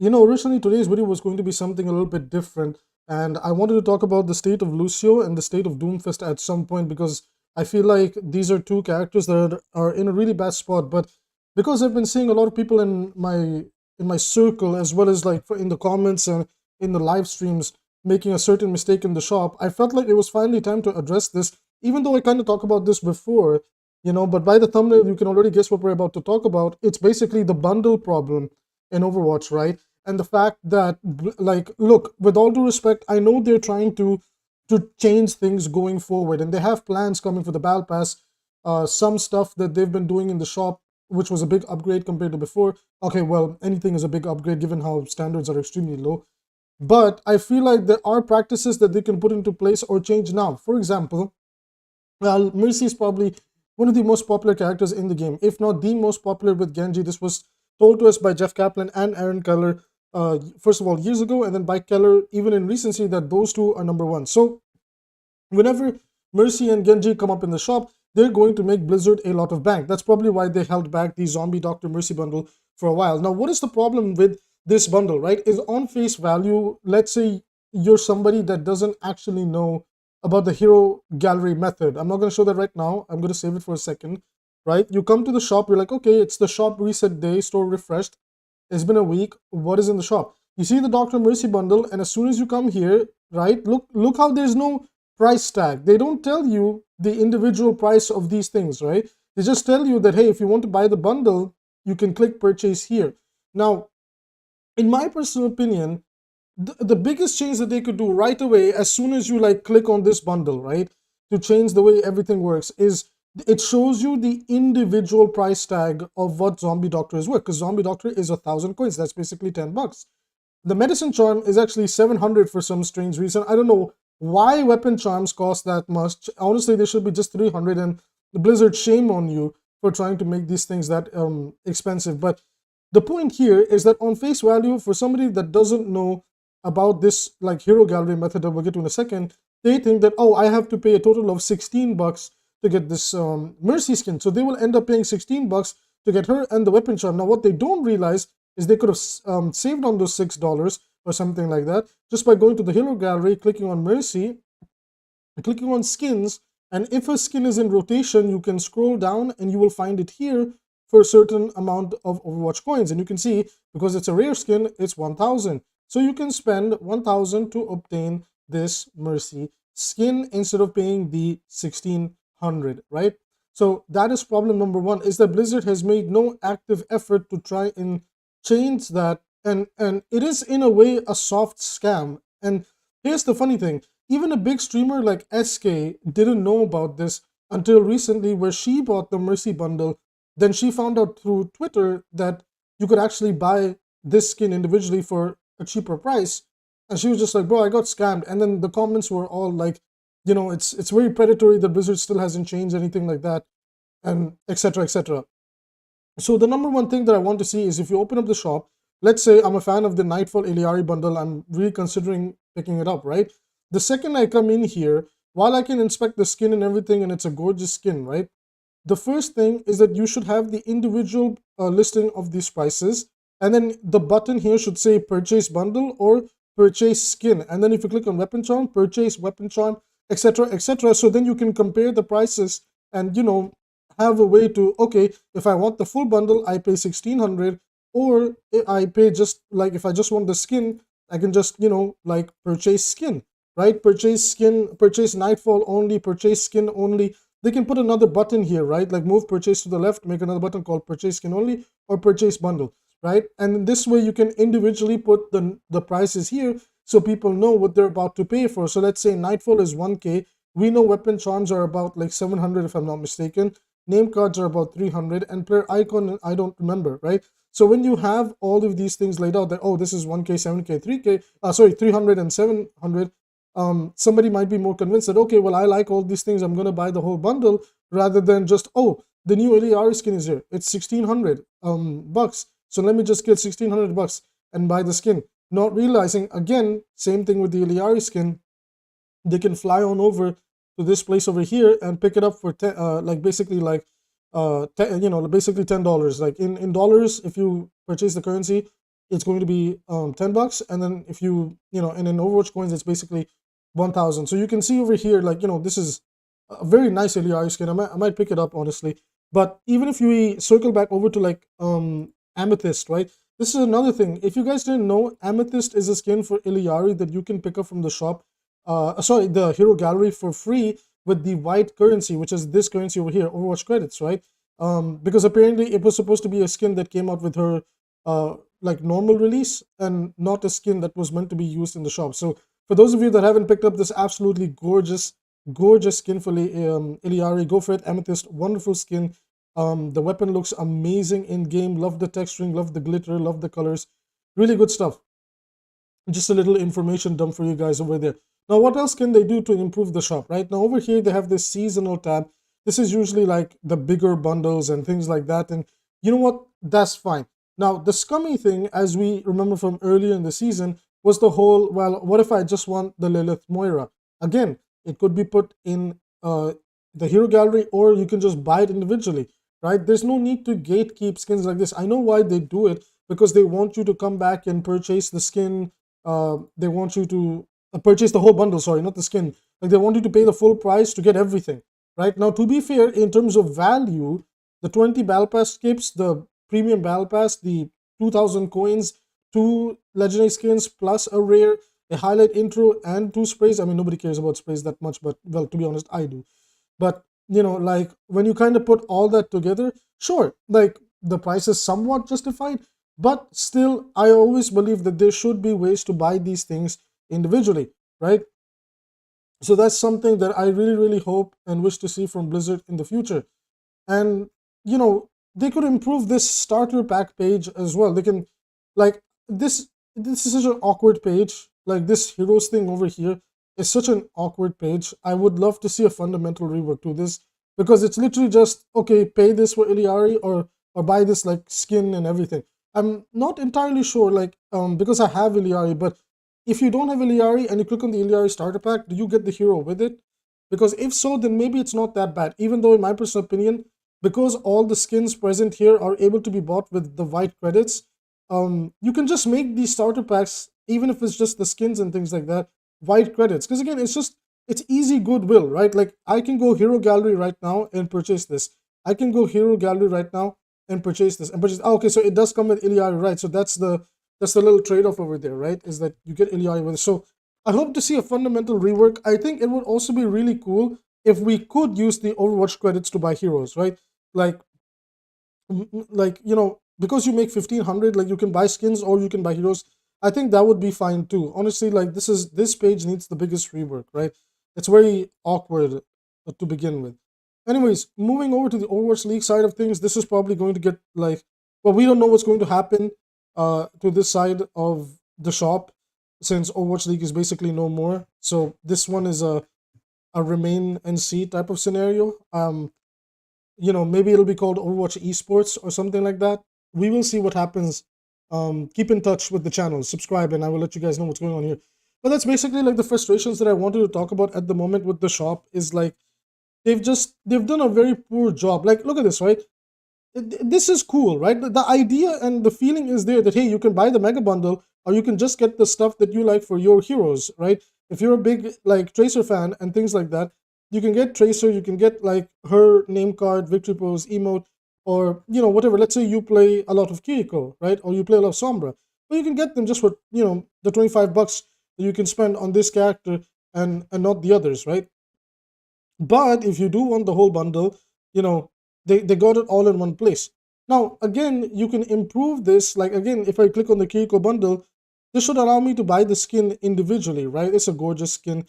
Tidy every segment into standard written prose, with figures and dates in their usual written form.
Originally today's video was going to be something a little bit different, and I wanted to talk about the state of Lucio and the state of Doomfist at some point because I feel like these are two characters that are in a really bad spot. But because I've been seeing a lot of people in my circle, as well as like in the comments and in the live streams, making a certain mistake in the shop, I felt like it was finally time to address this. Even though I kind of talked about this before, but by the thumbnail you can already guess what we're about to talk about. It's basically the bundle problem in Overwatch, right? And the fact that, like, look, with all due respect, I know they're trying to change things going forward, and they have plans coming for the Battle Pass. Some stuff that they've been doing in the shop, which was a big upgrade compared to before. Okay, well, anything is a big upgrade given how standards are extremely low. But I feel like there are practices that they can put into place or change now. For example, well, Mercy is probably one of the most popular characters in the game, if not the most popular with Genji. This was told to us by Jeff Kaplan and Aaron Keller, first of all, years ago, and then by Keller even in recency, that those two are number one. So whenever Mercy and Genji come up in the shop, they're going to make Blizzard a lot of bank. That's probably why they held back the Zombie Doctor Mercy bundle for a while. Now, what is the problem with this bundle, right? Is on face value, let's say you're somebody that doesn't actually know about the hero gallery method. I'm not going to show that right now. I'm going to save it for a second, right? You come to the shop, you're like, okay, it's the shop reset day, store refreshed. It's been a week. What is in the shop? You see the Dr. Mercy bundle, and as soon as you come here, right, look how there's no price tag. They don't tell you the individual price of these things, right? They just tell you that, hey, if you want to buy the bundle, you can click purchase here. Now, in my personal opinion, the biggest change that they could do right away, as soon as you like click on this bundle, right, to change the way everything works, is it shows you the individual price tag of what Zombie Doctor is worth, because Zombie Doctor is 1,000 coins. That's basically $10. The medicine charm is actually 700 for some strange reason. I don't know why weapon charms cost that much. Honestly, they should be just 300, and Blizzard, shame on you for trying to make these things that expensive. But the point here is that on face value, for somebody that doesn't know about this like hero gallery method that we'll get to in a second, they think that, oh, I have to pay a total of 16 bucks to get this Mercy skin. So they will end up paying 16 bucks to get her and the weapon charm. Now, what they don't realize is they could have saved on those $6 or something like that just by going to the hero gallery, clicking on Mercy, clicking on skins, and if a skin is in rotation, you can scroll down and you will find it here for a certain amount of Overwatch coins. And you can see, because it's a rare skin, it's 1,000. So you can spend 1,000 to obtain this Mercy skin instead of paying the 1,600, right? So that is problem number one, is that Blizzard has made no active effort to try and change that. And it is in a way a soft scam. And here's the funny thing, even a big streamer like SK didn't know about this until recently, where she bought the Mercy bundle. Then she found out through Twitter that you could actually buy this skin individually for a cheaper price, and she was just like, bro, I got scammed. And then the comments were all like, it's very predatory that Blizzard still hasn't changed anything like that, and etc, etc. So the number one thing that I want to see is, if you open up the shop, let's say I'm a fan of the Nightfall Iliari bundle, I'm really considering picking it up, right? The second I come in here, while I can inspect the skin and everything, and it's a gorgeous skin, right? The first thing is that you should have the individual listing of these prices, and then the button here should say purchase bundle or purchase skin. And then if you click on weapon charm, purchase weapon charm, etc, etc. So then you can compare the prices and, have a way to, okay, if I want the full bundle, I pay 1,600, or I pay just like, if I just want the skin, I can just, like purchase skin, right? Purchase skin, purchase Nightfall only, purchase skin only. They can put another button here, right? Like move purchase to the left, make another button called purchase skin only or purchase bundle, right? And in this way, you can individually put the prices here so people know what they're about to pay for. So let's say Nightfall is 1K. We know weapon charms are about like 700 if I'm not mistaken. Name cards are about 300, and player icon, I don't remember, right? So when you have all of these things laid out that, oh, this is 1K, 7K, 3K, sorry, 300 and 700, somebody might be more convinced that, okay, well, I like all these things, I'm going to buy the whole bundle, rather than just, oh, the new Iliari skin is here, it's 1,600 bucks, so let me just get 1,600 bucks and buy the skin. Not realizing, again, same thing with the Iliari skin, they can fly on over to this place over here and pick it up for basically $10. Like in dollars, if you purchase the currency, it's going to be $10, and then if and in Overwatch coins, it's basically 1,000. So you can see over here, like, this is a very nice Iliari skin. I might pick it up, honestly. But even if we circle back over to like Amethyst, right? This is another thing. If you guys didn't know, Amethyst is a skin for Iliari that you can pick up from the shop. Sorry, the hero gallery for free with the white currency, which is this currency over here, Overwatch credits, right? Because apparently it was supposed to be a skin that came out with her like normal release, and not a skin that was meant to be used in the shop. So for those of you that haven't picked up this absolutely gorgeous skin for Iliari, go for it. Amethyst, wonderful skin. The weapon looks amazing in game. Love the texturing, love the glitter, love the colors. Really good stuff. Just a little information dump for you guys over there. Now, what else can they do to improve the shop, right? Now, over here, they have this seasonal tab. This is usually like the bigger bundles and things like that. And you know what? That's fine. Now, the scummy thing, as we remember from earlier in the season, was the whole, well, what if I just want the Lilith Moira? Again, it could be put in the hero gallery, or you can just buy it individually, right? There's no need to gatekeep skins like this. I know why they do it, because they want you to come back and purchase the skin. They want you to purchase the whole bundle, sorry, not the skin. Like, they want you to pay the full price to get everything, right? Now, to be fair, in terms of value, the 20 battle pass skips, the premium battle pass, the 2,000 coins, 2 legendary skins plus a rare, a highlight intro, and 2 sprays. I mean, nobody cares about sprays that much, but, well, to be honest, I do. But like, when you kind of put all that together, sure, like, the price is somewhat justified, but still, I always believe that there should be ways to buy these things individually, right? So that's something that I really, really hope and wish to see from Blizzard in the future. And they could improve this starter pack page as well. They can, like, this is such an awkward page. Like, this heroes thing over here is such an awkward page. I would love to see a fundamental rework to this, because it's literally just, okay, pay this for Iliari, or buy this like skin and everything. I'm not entirely sure, like, because I have Iliari, but if you don't have Iliari and you click on the Iliari starter pack, do you get the hero with it? Because if so, then maybe it's not that bad. Even though, in my personal opinion, because all the skins present here are able to be bought with the white credits, you can just make these starter packs, even if it's just the skins and things like that, white credits. Because again, it's easy goodwill, right? Like, I can go hero gallery right now and purchase this. I can go hero gallery right now and purchase this and purchase. Oh, okay, so it does come with Iliari, right? So that's the little trade-off over there, right? Is that you get Iliari with it. So I hope to see a fundamental rework. I think it would also be really cool if we could use the Overwatch credits to buy heroes, right? Like, because you make 1,500, like, you can buy skins or you can buy heroes. I think that would be fine too. Honestly, like, this page needs the biggest rework, right? It's very awkward to begin with. Anyways, moving over to the Overwatch League side of things, this is probably going to get, like, well, we don't know what's going to happen to this side of the shop, since Overwatch League is basically no more. So this one is a remain and see type of scenario. Maybe it'll be called Overwatch Esports or something like that. We will see what happens. Keep in touch with the channel, subscribe, and I will let you guys know what's going on here. But that's basically, like, the frustrations that I wanted to talk about at the moment with the shop. Is like, they've done a very poor job. Like, look at this, right? This is cool, right? The idea and the feeling is there that, hey, you can buy the mega bundle, or you can just get the stuff that you like for your heroes, right? If you're a big, like, Tracer fan and things like that, you can get Tracer, you can get, like, her name card, victory pose, emote, or whatever. Let's say you play a lot of Kiriko, right? Or you play a lot of Sombra, but you can get them just for the $25 that you can spend on this character and not the others, right? But if you do want the whole bundle, they got it all in one place. Now, again, you can improve this. Like, again, if I click on the Kiriko bundle, this should allow me to buy the skin individually, right? It's a gorgeous skin.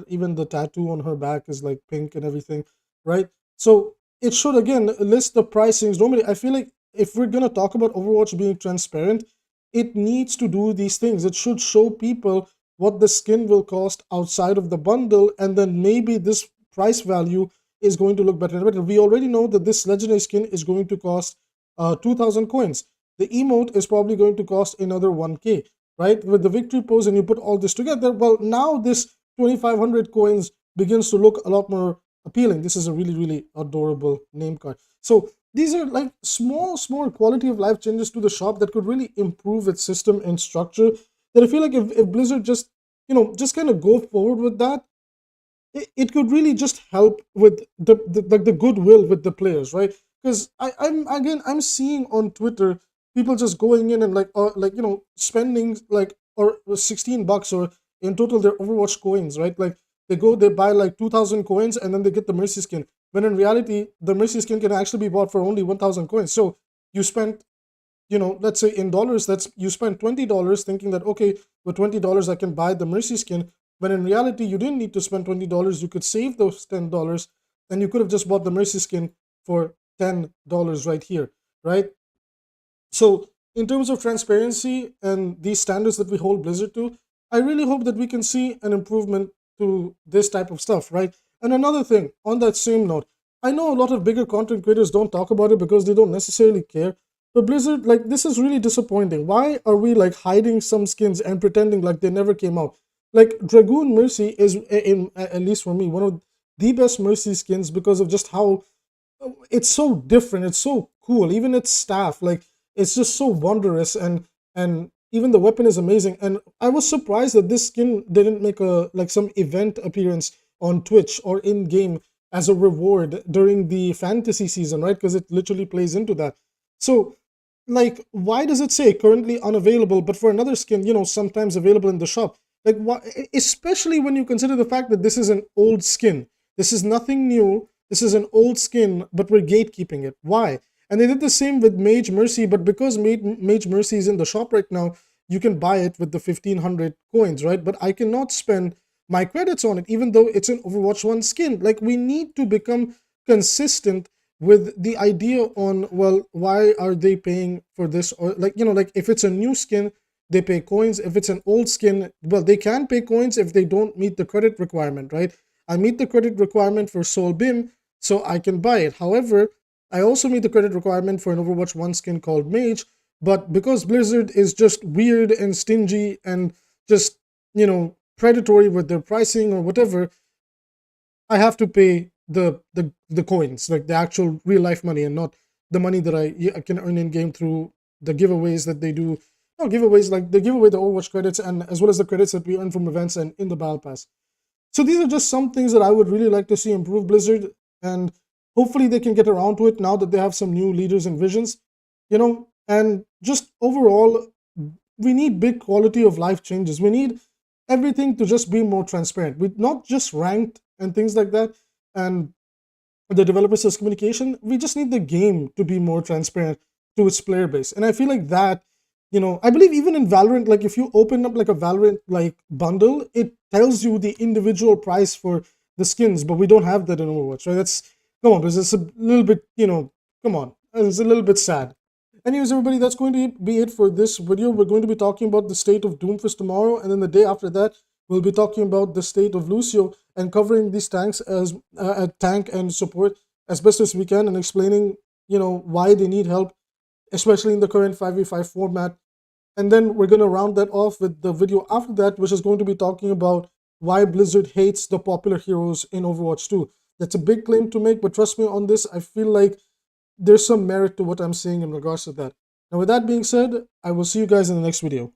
Even the tattoo on her back is like pink and everything, right? So it should, again, list the pricings. Normally, I feel like if we're going to talk about Overwatch being transparent, it needs to do these things. It should show people what the skin will cost outside of the bundle, and then maybe this price value is going to look better and better. We already know that this legendary skin is going to cost 2,000 coins. The emote is probably going to cost another 1k, right? With the victory pose, and you put all this together, well, now this 2,500 coins begins to look a lot more appealing. This is a really, really adorable name card. So these are like small quality of life changes to the shop that could really improve its system and structure. That I feel like if Blizzard just, just kind of go forward with that, it could really just help with the goodwill with the players, right? Because I'm seeing on Twitter people just going in and like spending like or $16 or in total their Overwatch coins, right? Like they buy like 2,000 coins and then they get the Mercy skin. When in reality, the Mercy skin can actually be bought for only 1,000 coins. So you spent, let's say in dollars, that's you spent $20 thinking that, okay, with $20 I can buy the Mercy skin. But in reality, you didn't need to spend $20. You could save those $10 and you could have just bought the Mercy skin for $10 right here, right? So in terms of transparency and these standards that we hold Blizzard to, I really hope that we can see an improvement to this type of stuff, right? And another thing, on that same note, I know a lot of bigger content creators don't talk about it because they don't necessarily care. But Blizzard, like, this is really disappointing. Why are we like hiding some skins and pretending like they never came out? Like Dragoon Mercy is, in at least for me, one of the best Mercy skins because of just how it's so different. It's so cool. Even its staff, like it's just so wondrous, and even the weapon is amazing. And I was surprised that this skin didn't make a like some event appearance on Twitch or in game as a reward during the fantasy season, right? Because it literally plays into that. So like, why does it say currently unavailable, but for another skin, sometimes available in the shop? Like, why? Especially when you consider the fact that this is an old skin. This is nothing new. This is an old skin, but we're gatekeeping it. Why? And they did the same with Mage Mercy, but because Mage Mercy is in the shop right now, you can buy it with the 1,500 coins, right? But I cannot spend my credits on it, even though it's an Overwatch 1 skin. Like, we need to become consistent with the idea on, well, why are they paying for this? Or like, like if it's a new skin, they pay coins. If it's an old skin, well, they can pay coins if they don't meet the credit requirement, right? I meet the credit requirement for Soul Bim, so I can buy it. However, I also meet the credit requirement for an Overwatch 1 skin called Mage, but because Blizzard is just weird and stingy and just, predatory with their pricing or whatever, I have to pay the coins, like the actual real life money, and not the money that I can earn in game through the giveaways that they do. No, giveaways, like they give away the Overwatch credits and as well as the credits that we earn from events and in the Battle Pass. So these are just some things that I would really like to see improve Blizzard, and hopefully they can get around to it now that they have some new leaders and visions, and just overall, we need big quality of life changes. We need everything to just be more transparent. We not just ranked and things like that, and the developer says communication. We just need the game to be more transparent to its player base. And I feel like that, I believe even in Valorant, like if you open up like a Valorant like bundle, it tells you the individual price for the skins, but we don't have that in Overwatch, right? That's, come on, because it's a little bit, come on, it's a little bit sad. Anyways, everybody, that's going to be it for this video. We're going to be talking about the state of Doomfist tomorrow, and then the day after that, we'll be talking about the state of Lucio and covering these tanks as tank and support as best as we can, and explaining, why they need help, especially in the current 5v5 format. And then we're going to round that off with the video after that, which is going to be talking about why Blizzard hates the popular heroes in Overwatch 2. That's a big claim to make, but trust me on this, I feel like there's some merit to what I'm saying in regards to that. Now, with that being said, I will see you guys in the next video.